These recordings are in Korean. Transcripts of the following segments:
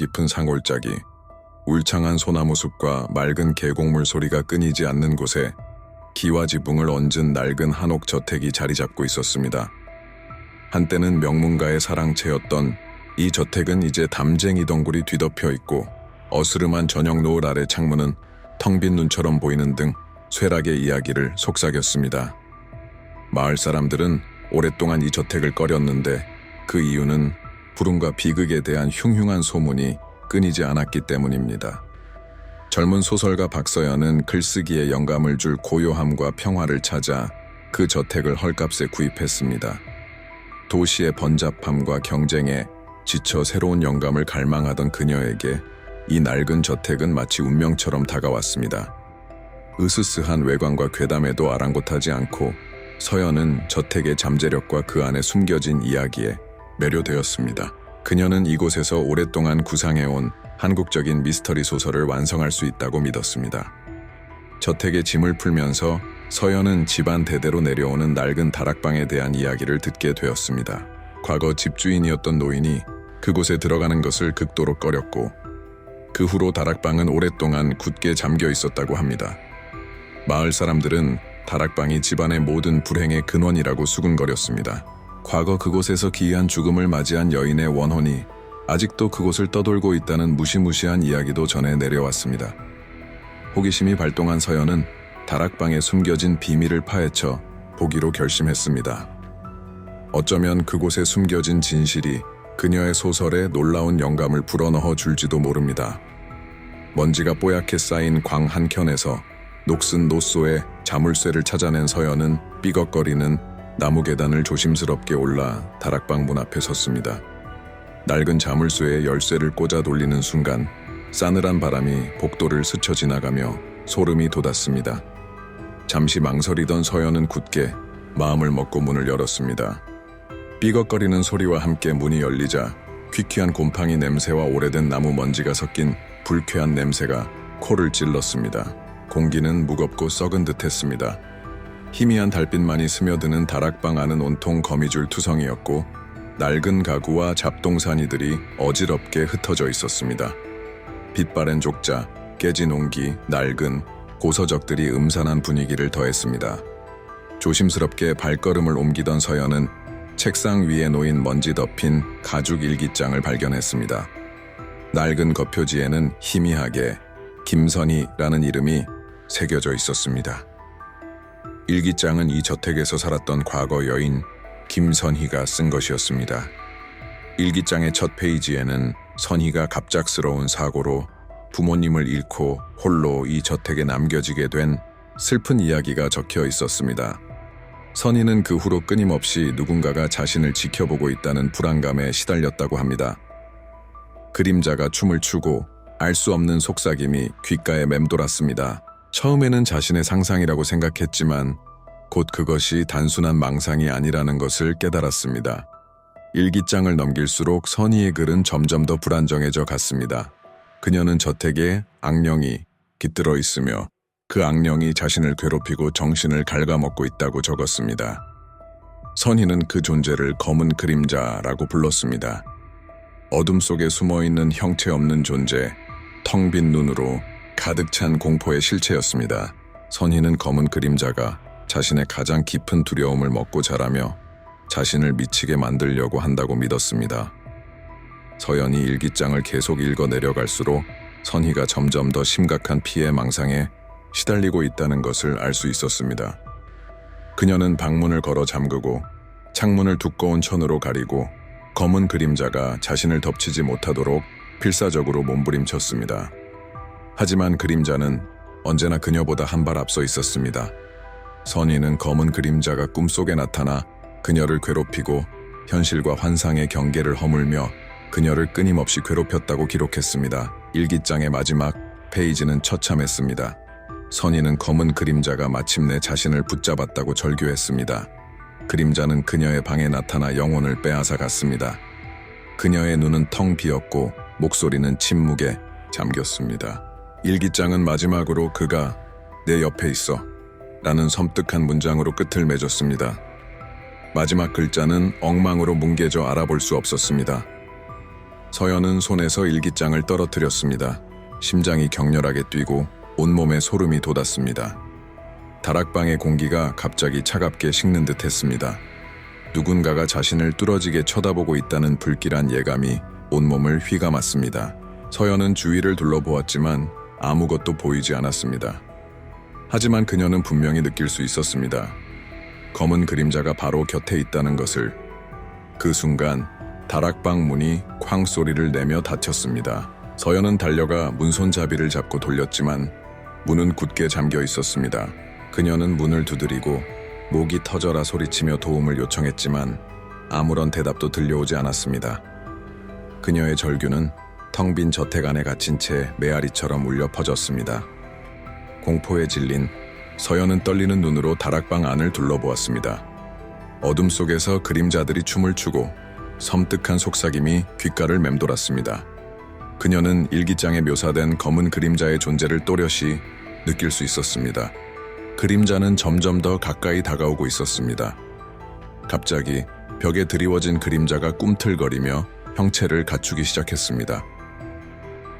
깊은 상골짜기, 울창한 소나무 숲과 맑은 계곡물 소리가 끊이지 않는 곳에 기와 지붕을 얹은 낡은 한옥 저택이 자리 잡고 있었습니다. 한때는 명문가의 사랑채였던 이 저택은 이제 담쟁이 덩굴이 뒤덮여 있고 어스름한 저녁 노을 아래 창문은 텅 빈 눈처럼 보이는 등 쇠락의 이야기를 속삭였습니다. 마을 사람들은 오랫동안 이 저택을 꺼렸는데 그 이유는 불운과 비극에 대한 흉흉한 소문이 끊이지 않았기 때문입니다. 젊은 소설가 박서연은 글쓰기에 영감을 줄 고요함과 평화를 찾아 그 저택을 헐값에 구입했습니다. 도시의 번잡함과 경쟁에 지쳐 새로운 영감을 갈망하던 그녀에게 이 낡은 저택은 마치 운명처럼 다가왔습니다. 으스스한 외관과 괴담에도 아랑곳하지 않고 서연은 저택의 잠재력과 그 안에 숨겨진 이야기에 매료되었습니다. 그녀는 이곳에서 오랫동안 구상해온 한국적인 미스터리 소설을 완성할 수 있다고 믿었습니다. 저택의 짐을 풀면서 서연은 집안 대대로 내려오는 낡은 다락방에 대한 이야기를 듣게 되었습니다. 과거 집주인이었던 노인이 그곳에 들어가는 것을 극도로 꺼렸고 그 후로 다락방은 오랫동안 굳게 잠겨 있었다고 합니다. 마을 사람들은 다락방이 집안의 모든 불행의 근원이라고 수군거렸습니다. 과거 그곳에서 기이한 죽음을 맞이한 여인의 원혼이 아직도 그곳을 떠돌고 있다는 무시무시한 이야기도 전해 내려왔습니다. 호기심이 발동한 서연은 다락방에 숨겨진 비밀을 파헤쳐 보기로 결심했습니다. 어쩌면 그곳에 숨겨진 진실이 그녀의 소설에 놀라운 영감을 불어넣어 줄지도 모릅니다. 먼지가 뽀얗게 쌓인 광 한켠에서 녹슨 노소의 자물쇠를 찾아낸 서연은 삐걱거리는 나무 계단을 조심스럽게 올라 다락방 문 앞에 섰습니다. 낡은 자물쇠에 열쇠를 꽂아 돌리는 순간 싸늘한 바람이 복도를 스쳐 지나가며 소름이 돋았습니다. 잠시 망설이던 서연은 굳게 마음을 먹고 문을 열었습니다. 삐걱거리는 소리와 함께 문이 열리자 퀴퀴한 곰팡이 냄새와 오래된 나무 먼지가 섞인 불쾌한 냄새가 코를 찔렀습니다. 공기는 무겁고 썩은 듯했습니다. 희미한 달빛만이 스며드는 다락방 안은 온통 거미줄 투성이었고 낡은 가구와 잡동사니들이 어지럽게 흩어져 있었습니다. 빛바랜 족자, 깨진 옹기, 낡은 고서적들이 음산한 분위기를 더했습니다. 조심스럽게 발걸음을 옮기던 서연은 책상 위에 놓인 먼지 덮인 가죽 일기장을 발견했습니다. 낡은 겉표지에는 희미하게 김선희라는 이름이 새겨져 있었습니다. 일기장은 이 저택에서 살았던 과거 여인 김선희가 쓴 것이었습니다. 일기장의 첫 페이지에는 선희가 갑작스러운 사고로 부모님을 잃고 홀로 이 저택에 남겨지게 된 슬픈 이야기가 적혀 있었습니다. 선희는 그 후로 끊임없이 누군가가 자신을 지켜보고 있다는 불안감에 시달렸다고 합니다. 그림자가 춤을 추고 알 수 없는 속삭임이 귓가에 맴돌았습니다. 처음에는 자신의 상상이라고 생각했지만 곧 그것이 단순한 망상이 아니라는 것을 깨달았습니다. 일기장을 넘길수록 선희의 글은 점점 더 불안정해져 갔습니다. 그녀는 저택에 악령이 깃들어 있으며 그 악령이 자신을 괴롭히고 정신을 갉아먹고 있다고 적었습니다. 선희는 그 존재를 검은 그림자라고 불렀습니다. 어둠 속에 숨어있는 형체 없는 존재, 텅 빈 눈으로 가득 찬 공포의 실체였습니다. 선희는 검은 그림자가 자신의 가장 깊은 두려움을 먹고 자라며 자신을 미치게 만들려고 한다고 믿었습니다. 서연이 일기장을 계속 읽어 내려갈수록 선희가 점점 더 심각한 피해 망상에 시달리고 있다는 것을 알 수 있었습니다. 그녀는 방문을 걸어 잠그고 창문을 두꺼운 천으로 가리고 검은 그림자가 자신을 덮치지 못하도록 필사적으로 몸부림쳤습니다. 하지만 그림자는 언제나 그녀보다 한 발 앞서 있었습니다. 선희는 검은 그림자가 꿈속에 나타나 그녀를 괴롭히고 현실과 환상의 경계를 허물며 그녀를 끊임없이 괴롭혔다고 기록했습니다. 일기장의 마지막 페이지는 처참했습니다. 선희는 검은 그림자가 마침내 자신을 붙잡았다고 절규했습니다. 그림자는 그녀의 방에 나타나 영혼을 빼앗아 갔습니다. 그녀의 눈은 텅 비었고 목소리는 침묵에 잠겼습니다. 일기장은 마지막으로 그가 내 옆에 있어 라는 섬뜩한 문장으로 끝을 맺었습니다. 마지막 글자는 엉망으로 뭉개져 알아볼 수 없었습니다. 서연은 손에서 일기장을 떨어뜨렸습니다. 심장이 격렬하게 뛰고 온몸에 소름이 돋았습니다. 다락방의 공기가 갑자기 차갑게 식는 듯 했습니다. 누군가가 자신을 뚫어지게 쳐다보고 있다는 불길한 예감이 온몸을 휘감았습니다. 서연은 주위를 둘러보았지만 아무것도 보이지 않았습니다. 하지만 그녀는 분명히 느낄 수 있었습니다. 검은 그림자가 바로 곁에 있다는 것을. 그 순간 다락방 문이 쾅 소리를 내며 닫혔습니다. 서연은 달려가 문손잡이를 잡고 돌렸지만 문은 굳게 잠겨 있었습니다. 그녀는 문을 두드리고 목이 터져라 소리치며 도움을 요청했지만 아무런 대답도 들려오지 않았습니다. 그녀의 절규는 텅 빈 저택 안에 갇힌 채 메아리처럼 울려 퍼졌습니다. 공포에 질린 서연은 떨리는 눈으로 다락방 안을 둘러보았습니다. 어둠 속에서 그림자들이 춤을 추고 섬뜩한 속삭임이 귓가를 맴돌았습니다. 그녀는 일기장에 묘사된 검은 그림자의 존재를 또렷이 느낄 수 있었습니다. 그림자는 점점 더 가까이 다가오고 있었습니다. 갑자기 벽에 드리워진 그림자가 꿈틀거리며 형체를 갖추기 시작했습니다.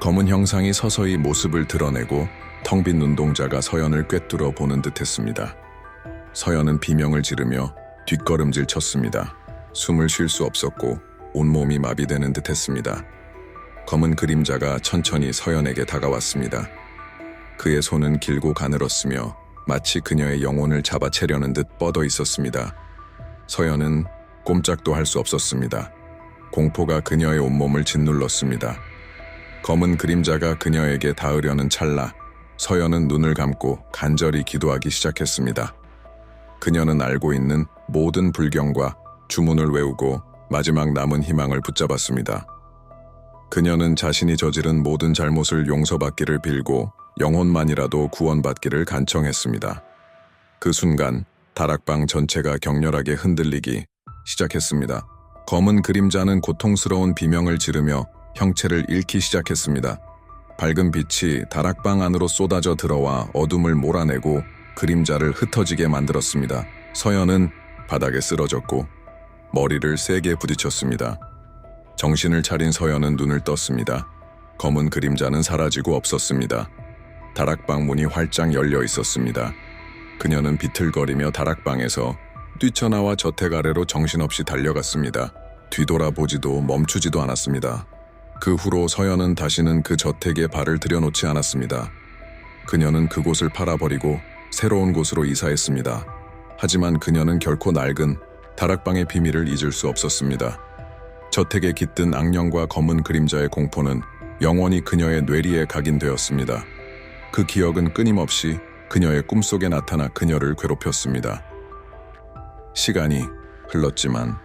검은 형상이 서서히 모습을 드러내고 텅 빈 눈동자가 서연을 꿰뚫어 보는 듯했습니다. 서연은 비명을 지르며 뒷걸음질 쳤습니다. 숨을 쉴 수 없었고 온몸이 마비되는 듯했습니다. 검은 그림자가 천천히 서연에게 다가왔습니다. 그의 손은 길고 가늘었으며 마치 그녀의 영혼을 잡아채려는 듯 뻗어 있었습니다. 서연은 꼼짝도 할 수 없었습니다. 공포가 그녀의 온몸을 짓눌렀습니다. 검은 그림자가 그녀에게 닿으려는 찰나 서연은 눈을 감고 간절히 기도하기 시작했습니다. 그녀는 알고 있는 모든 불경과 주문을 외우고 마지막 남은 희망을 붙잡았습니다. 그녀는 자신이 저지른 모든 잘못을 용서받기를 빌고 영혼만이라도 구원받기를 간청했습니다. 그 순간 다락방 전체가 격렬하게 흔들리기 시작했습니다. 검은 그림자는 고통스러운 비명을 지르며 형체를 잃기 시작했습니다. 밝은 빛이 다락방 안으로 쏟아져 들어와 어둠을 몰아내고 그림자를 흩어지게 만들었습니다. 서연은 바닥에 쓰러졌고 머리를 세게 부딪혔습니다. 정신을 차린 서연은 눈을 떴습니다. 검은 그림자는 사라지고 없었습니다. 다락방 문이 활짝 열려 있었습니다. 그녀는 비틀거리며 다락방에서 뛰쳐나와 저택 아래로 정신없이 달려갔습니다. 뒤돌아보지도 멈추지도 않았습니다. 그 후로 서연은 다시는 그 저택에 발을 들여놓지 않았습니다. 그녀는 그곳을 팔아버리고 새로운 곳으로 이사했습니다. 하지만 그녀는 결코 낡은 다락방의 비밀을 잊을 수 없었습니다. 저택에 깃든 악령과 검은 그림자의 공포는 영원히 그녀의 뇌리에 각인되었습니다. 그 기억은 끊임없이 그녀의 꿈속에 나타나 그녀를 괴롭혔습니다. 시간이 흘렀지만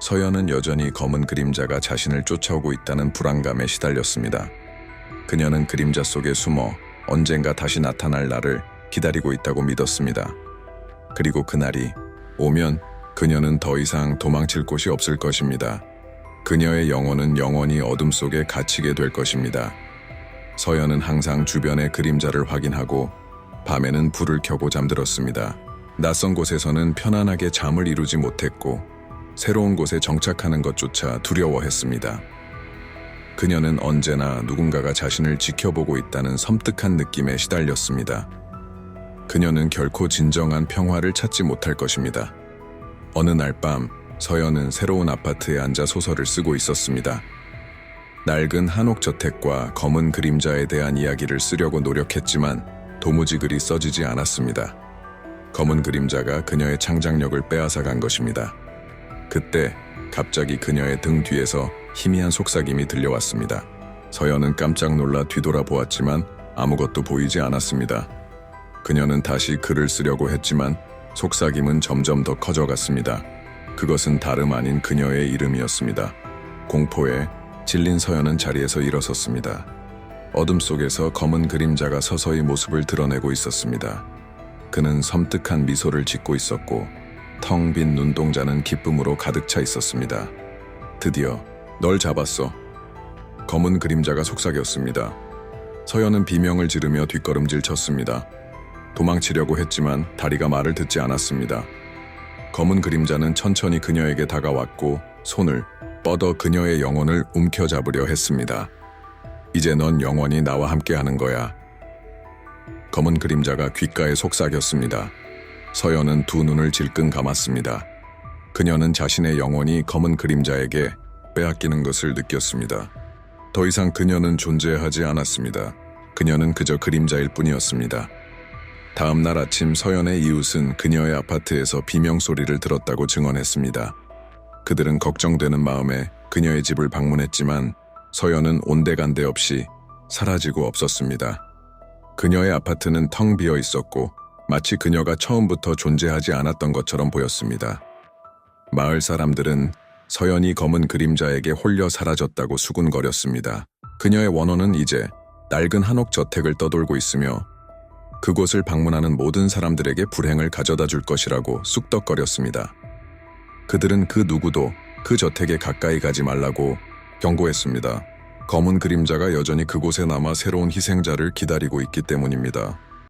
서연은 여전히 검은 그림자가 자신을 쫓아오고 있다는 불안감에 시달렸습니다. 그녀는 그림자 속에 숨어 언젠가 다시 나타날 날을 기다리고 있다고 믿었습니다. 그리고 그날이 오면 그녀는 더 이상 도망칠 곳이 없을 것입니다. 그녀의 영혼은 영원히 어둠 속에 갇히게 될 것입니다. 서연은 항상 주변의 그림자를 확인하고 밤에는 불을 켜고 잠들었습니다. 낯선 곳에서는 편안하게 잠을 이루지 못했고 새로운 곳에 정착하는 것조차 두려워했습니다. 그녀는 언제나 누군가가 자신을 지켜보고 있다는 섬뜩한 느낌에 시달렸습니다. 그녀는 결코 진정한 평화를 찾지 못할 것입니다. 어느 날 밤 서연은 새로운 아파트에 앉아 소설을 쓰고 있었습니다. 낡은 한옥저택과 검은 그림자에 대한 이야기를 쓰려고 노력했지만 도무지 글이 써지지 않았습니다. 검은 그림자가 그녀의 창작력을 빼앗아간 것입니다. 그때 갑자기 그녀의 등 뒤에서 희미한 속삭임이 들려왔습니다. 서연은 깜짝 놀라 뒤돌아보았지만 아무것도 보이지 않았습니다. 그녀는 다시 글을 쓰려고 했지만 속삭임은 점점 더 커져갔습니다. 그것은 다름 아닌 그녀의 이름이었습니다. 공포에 질린 서연은 자리에서 일어섰습니다. 어둠 속에서 검은 그림자가 서서히 모습을 드러내고 있었습니다. 그는 섬뜩한 미소를 짓고 있었고 텅 빈 눈동자는 기쁨으로 가득 차 있었습니다. 드디어 널 잡았어. 검은 그림자가 속삭였습니다. 서연은 비명을 지르며 뒷걸음질 쳤습니다. 도망치려고 했지만 다리가 말을 듣지 않았습니다. 검은 그림자는 천천히 그녀에게 다가왔고 손을 뻗어 그녀의 영혼을 움켜잡으려 했습니다. 이제 넌 영원히 나와 함께하는 거야. 검은 그림자가 귓가에 속삭였습니다. 서연은 두 눈을 질끈 감았습니다. 그녀는 자신의 영혼이 검은 그림자에게 빼앗기는 것을 느꼈습니다. 더 이상 그녀는 존재하지 않았습니다. 그녀는 그저 그림자일 뿐이었습니다. 다음 날 아침 서연의 이웃은 그녀의 아파트에서 비명소리를 들었다고 증언했습니다. 그들은 걱정되는 마음에 그녀의 집을 방문했지만 서연은 온데간데 없이 사라지고 없었습니다. 그녀의 아파트는 텅 비어 있었고 마치 그녀가 처음부터 존재하지 않았던 것처럼 보였습니다. 마을 사람들은 서연이 검은 그림자에게 홀려 사라졌다고 수군거렸습니다. 그녀의 원혼은 이제 낡은 한옥 저택을 떠돌고 있으며 그곳을 방문하는 모든 사람들에게 불행을 가져다 줄 것이라고 쑥덕거렸습니다. 그들은 그 누구도 그 저택에 가까이 가지 말라고 경고했습니다. 검은 그림자가 여전히 그곳에 남아 새로운 희생자를 기다리고 있기 때문입니다.